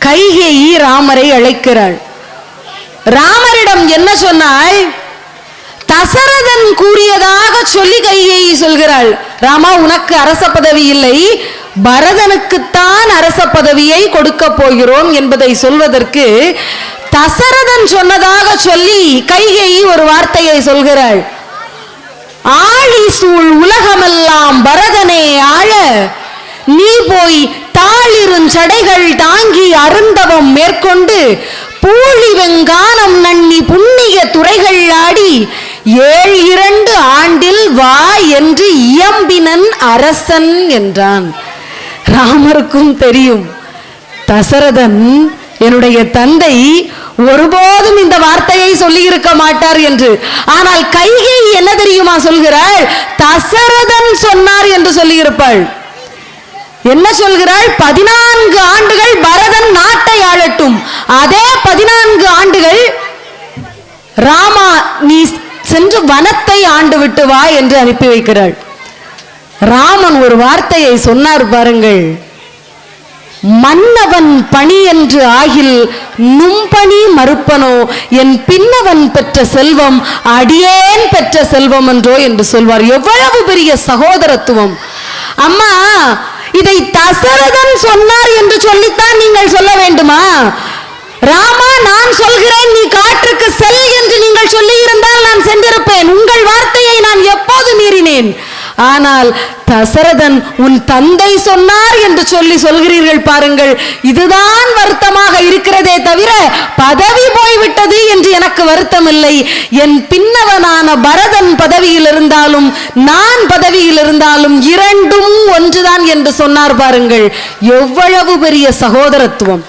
கைகேயி ராமரை அழைக்கிறாள். ராமரிடம் என்ன சொன்னாள்? தசரதன் கூறியதாக சொல்லி கைகேயி சொல்கிறாள், ராமா, உனக்கு அரச பதவி இல்லை, பரதனுக்குத்தான் அரச பதவியை கொடுக்க போகிறோம் என்பதை சொல்வதற்கு தசரதன் சொன்னதாக சொல்லி கைகேயி ஒரு வார்த்தையை சொல்கிறாள். ஆழி சூழ் உலகமெல்லாம் பரதனே ஆழ, நீ போய் தாளிருஞ்சடைகள் தாங்கி அருந்தவம் மேற்கொண்டு பூழி வெங்கானம் நன்னி புண்ணிய துறைகள் ஆடி 7 ஆண்டில் வா என்று இயம்பினன் அரசன் என்றான். ராமருக்கும் தெரியும், தசரதன் என்னுடைய தந்தை ஒருபோதும் இந்த வார்த்தையை சொல்லி இருக்க மாட்டார் என்று. ஆனால் கைகேயி என்ன தெரியுமா சொல்கிறாள்? தசரதன் சொன்னார் என்று சொல்லி இருப்பாள். என்ன சொல்கிறாள்? 14 ஆண்டுகள் பரதன் நாட்டை ஆளட்டும், அதே 14 ஆண்டுகள் ராமா நீ சென்று வனத்தை ஆண்டு விட்டு வா என்று அனுப்பி வைக்கிறாள். ராமன் ஒரு வார்த்தையை சொன்னார் பாருங்கள், மன்னவன் பணி என்று ஆகில் நும்பணி மறுப்பனோ, என் பின்னவன் பெற்ற செல்வம் அடியேன் பெற்ற செல்வம் என்றோ என்று சொல்வார். எவ்வளவு பெரிய சகோதரத்துவம்! அம்மா, இதை தசரதன் சொன்னார் என்று சொல்லித்தான் நீங்கள் சொல்ல வேண்டுமா? ராமா, நான் சொல்கிறேன், நீ காற்றுக்கு செல் என்று நீங்கள் சொல்லி இருந்தால் நான் சென்றிருப்பேன். உங்கள் வார்த்தையை நான் எப்போது மீறினேன்? ஆனால் தசரதன் உன் தந்தை சொன்னார் என்று சொல்கிறீர்கள் பாருங்கள். இதுதான் வருத்தமாக இருக்கிறதே தவிர பதவி போய்விட்டது என்று எனக்கு வருத்தம் இல்லை. என் பின்னவனான பரதன் பதவியில் இருந்தாலும் நான் பதவியில் இருந்தாலும் இரண்டும் ஒன்றுதான் என்று சொன்னார் பாருங்கள். எவ்வளவு பெரிய சகோதரத்துவம்!